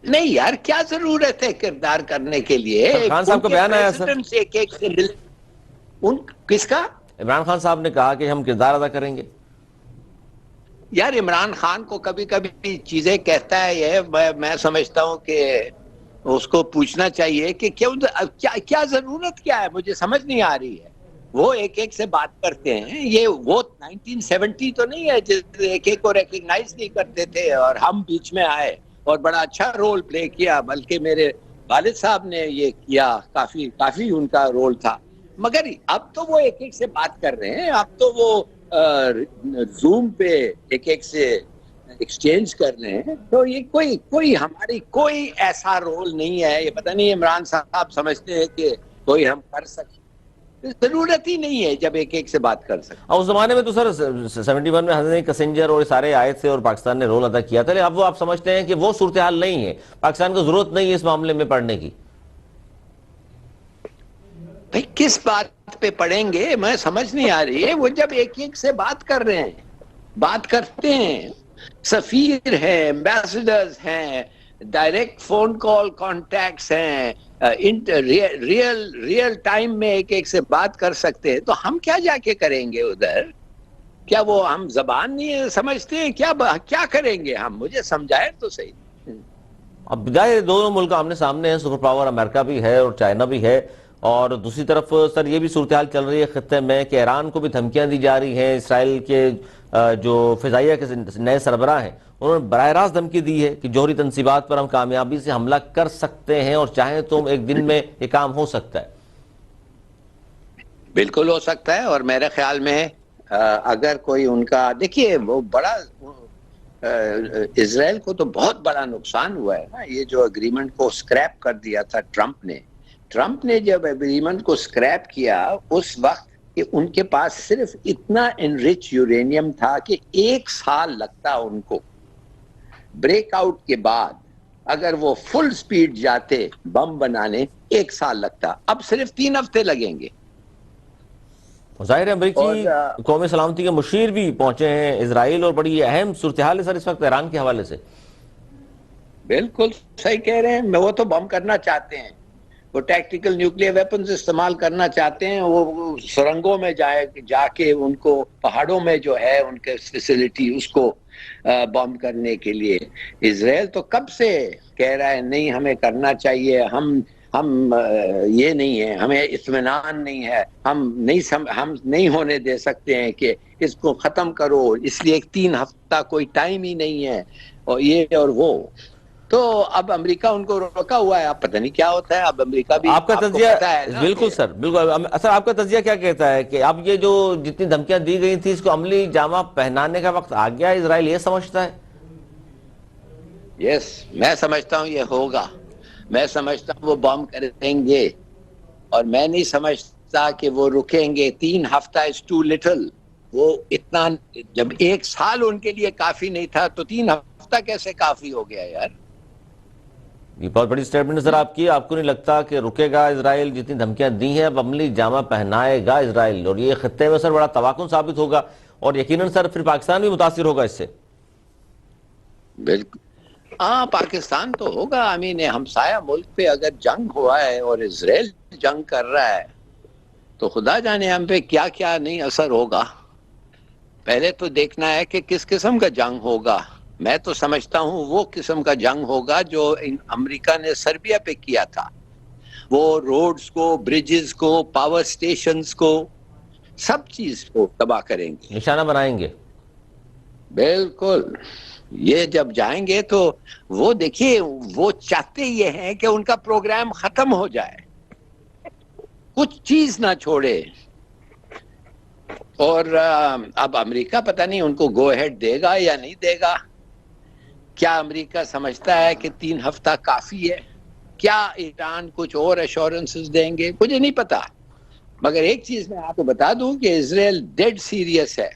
نہیں یار، کیا ضرورت ہے کردار کرنے کے لیے؟ خان صاحب کا بیان آیا سر، کس کا؟ عمران خان صاحب نے کہا کہ ہم کردار ادا کریں گے. یار عمران خان کو کبھی کبھی چیزیں کہتا ہے یہ، میں سمجھتا ہوں کہ اس کو پوچھنا چاہیے کہ کیا ضرورت کیا ہے، مجھے سمجھ نہیں آ رہی ہے. وہ ایک ایک سے بات کرتے ہیں، یہ وہ 1970 تو نہیں ہے جس ایک ایک کو ریکگنائز نہیں کرتے تھے اور ہم بیچ میں آئے اور بڑا اچھا رول پلے کیا، بلکہ میرے والد صاحب نے یہ کیا، کافی ان کا رول تھا. مگر اب تو وہ ایک ایک سے بات کر رہے ہیں، اب تو وہ زوم پہ ایک ایک سے ایکسچینج کر رہے ہیں. تو یہ کوئی ہماری کوئی ایسا رول نہیں ہے. یہ پتہ نہیں عمران صاحب سمجھتے ہیں کہ کوئی ہم کر سکیں. ضرورت ہی نہیں ہے جب ایک ایک سے بات کر سکتے. اور اس زمانے میں تو سر 71 میں حضرت کسنجر اور سارے آئے تھے اور پاکستان نے رول ادا کیا تھا، لیکن اب وہ آپ سمجھتے ہیں کہ وہ صورتحال نہیں ہے، پاکستان کو ضرورت نہیں ہے اس معاملے میں پڑھنے کی؟ بھئی کس بات پہ پڑھیں گے میں سمجھ نہیں آ رہی ہے. وہ جب ایک ایک سے بات کر رہے ہیں، بات کرتے ہیں، سفیر ہیں، ایمبیسڈرز ہیں، ڈائریکٹ فون کال کانٹیکٹس ہیں، ریئل ٹائم میں ایک ایک سے بات کر سکتے ہیں، تو ہم کیا جا کے کریں گے ادھر؟ کیا وہ ہم زبان نہیں سمجھتے ہیں؟ کیا کریں گے ہم؟ مجھے سمجھائے تو صحیح. اب ظاہر دونوں ملک آمنے سامنے ہیں، سپر پاور امریکہ بھی ہے اور چائنا بھی ہے، اور دوسری طرف سر یہ بھی صورتحال چل رہی ہے خطے میں کہ ایران کو بھی دھمکیاں دی جا رہی ہیں. اسرائیل کے جو فضائیہ کے نئے سربراہ ہیں انہوں نے براہ راست دھمکی دی ہے کہ جوہری تنصیبات پر ہم کامیابی سے حملہ کر سکتے ہیں اور چاہیں تو ایک دن میں یہ کام ہو سکتا ہے. بالکل ہو سکتا ہے. اور میرے خیال میں اگر کوئی ان کا دیکھیے وہ بڑا اسرائیل کو تو بہت بڑا نقصان ہوا ہے نا. یہ جو اگریمنٹ کو سکریپ کر دیا تھا ٹرمپ نے جب اگریمنٹ کو سکریپ کیا اس وقت کہ ان کے پاس صرف اتنا انرچ یورینیم تھا کہ 1 سال لگتا ان کو بریک آؤٹ کے بعد. اگر وہ فل سپیڈ جاتے بم بنانے 1 سال لگتا، اب صرف 3 ہفتے لگیں گے. ظاہر امریکی قومی سلامتی کے مشیر بھی پہنچے ہیں اسرائیل، اور بڑی اہم صورتحال ہے سر اس وقت ایران کے حوالے سے. بالکل صحیح کہہ رہے ہیں. وہ تو بم کرنا چاہتے ہیں، وہ ٹیکٹیکل نیوکلیئر ویپنز استعمال کرنا چاہتے ہیں. وہ سرنگوں میں جا کے ان کو پہاڑوں میں جو ہے ان کے فیسلٹی اس کو بم کرنے کے لیے. اسرائیل تو کب سے کہہ رہا ہے نہیں ہمیں کرنا چاہیے، ہم یہ نہیں ہے، ہمیں اطمینان نہیں ہے، ہم نہیں ہونے دے سکتے ہیں کہ اس کو ختم کرو، اس لیے 3 ہفتہ کوئی ٹائم ہی نہیں ہے، اور یہ اور وہ. تو اب امریکہ ان کو روکا ہوا ہے. اب پتہ نہیں کیا ہوتا ہے. اب امریکہ بھی آپ کا کو تجزیہ پتہ ہے نا. بالکل سر بالکل سر، آپ کا تجزیہ کیا کہتا ہے کہ اب یہ جو جتنی دھمکیاں دی گئی تھی اس کو عملی جامہ پہنانے کا وقت آ گیا، اسرائیل یہ سمجھتا ہے؟ یس، میں سمجھتا ہوں یہ ہوگا. میں سمجھتا ہوں وہ بم کریں گے، اور میں نہیں سمجھتا کہ وہ رکیں گے. 3 ہفتہ از ٹو لٹل. وہ اتنا جب 1 سال ان کے لیے کافی نہیں تھا تو 3 ہفتہ کیسے کافی ہو گیا یار؟ یہ بہت بڑی سٹیٹمنٹ سر آپ کی. آپ کو نہیں لگتا کہ رکے گا اسرائیل؟ جتنی دھمکیاں دی ہیں اب عملی جامہ پہنائے گا اسرائیل، اور یہ خطے میں سر بڑا تواکن ثابت ہوگا، اور یقیناً سر پھر پاکستان بھی متاثر ہوگا اس سے. بالکل ہاں، پاکستان تو ہوگا. ہمسایہ ملک پہ اگر جنگ ہوا ہے اور اسرائیل جنگ کر رہا ہے تو خدا جانے ہم پہ کیا کیا نہیں اثر ہوگا. پہلے تو دیکھنا ہے کہ کس قسم کا جنگ ہوگا. میں تو سمجھتا ہوں وہ قسم کا جنگ ہوگا جو امریکہ نے سربیا پہ کیا تھا. وہ روڈز کو، بریجز کو، پاور سٹیشنز کو، سب چیز کو تباہ کریں گے، نشانہ بنائیں گے. بالکل. یہ جب جائیں گے تو وہ دیکھیے وہ چاہتے یہ ہیں کہ ان کا پروگرام ختم ہو جائے، کچھ چیز نہ چھوڑے. اور اب امریکہ پتہ نہیں ان کو گو ہیڈ دے گا یا نہیں دے گا. کیا امریکہ سمجھتا ہے کہ 3 ہفتہ کافی ہے؟ کیا ایران کچھ اور ایشورنسز دیں گے؟ مجھے نہیں پتا. مگر ایک چیز میں آپ کو بتا دوں کہ اسرائیل ڈیڈ سیریس ہے.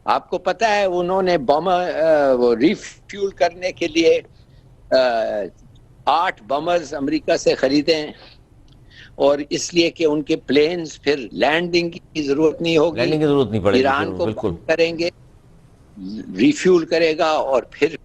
آپ کو پتا ہے انہوں نے ریفیول کرنے کے لیے 8 بمرز امریکہ سے خریدے ہیں، اور اس لیے کہ ان کے پلینز پھر لینڈنگ کی ضرورت نہیں ہوگی. لینڈنگ کی ضرورت نہیں پڑے گی. ایران کو بالکل بم کریں گے، ریفیول کرے گا اور پھر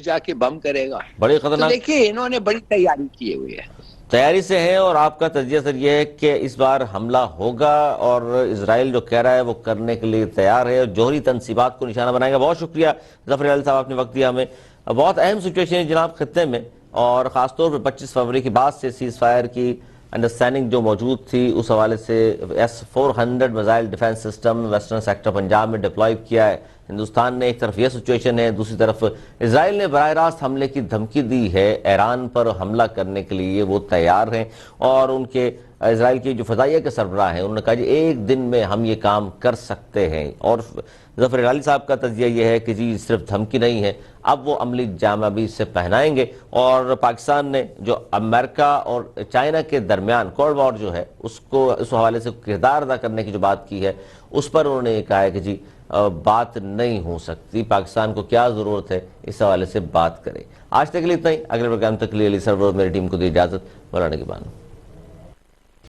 جا کے بم کرے گا. بڑی تو خطرناک دیکھیے انہوں نے بڑی تیاری کی ہوئی ہے، تیاری سے ہے. اور آپ کا تجزیہ سر یہ ہے کہ اس بار حملہ ہوگا، اور اسرائیل جو کہہ رہا ہے وہ کرنے کے لیے تیار ہے، اور جوہری تنصیبات کو نشانہ بنائے گا. بہت شکریہ ظفر علی صاحب، آپ نے وقت دیا ہمیں. بہت اہم سچویشن ہے جناب خطے میں، اور خاص طور پر 25 فروری کے بعد سے سیز فائر کی انڈرسٹینڈنگ جو موجود تھی اس حوالے سے S-400 missile defence system western sector Punjab میں ڈپلوائے کیا ہے ہندوستان نے ایک طرف یہ سچویشن ہے، دوسری طرف اسرائیل نے براہ راست حملے کی دھمکی دی ہے، ایران پر حملہ کرنے کے لیے وہ تیار ہیں، اور ان کے اسرائیل کی جو فضائیہ کے سربراہ ہیں انہوں نے کہا جی ایک دن میں ہم یہ کام کر سکتے ہیں، اور ظفر ہلالی صاحب کا تجزیہ یہ ہے کہ جی صرف دھمکی نہیں ہے، اب وہ عملی جامہ بھی اس سے پہنائیں گے، اور پاکستان نے جو امریکہ اور چائنا کے درمیان کولڈ وار جو ہے اس حوالے سے کردار ادا کرنے کی جو بات کی ہے، اس پر انہوں نے یہ کہا ہے کہ جی بات نہیں ہو سکتی، پاکستان کو کیا ضرورت ہے اس حوالے سے بات کرے۔ آج تک کے لیے اتنا ہی، اگلے پروگرام تک کے لیے علی سرور میری ٹیم کو دی اجازت، مولانا کے بانو۔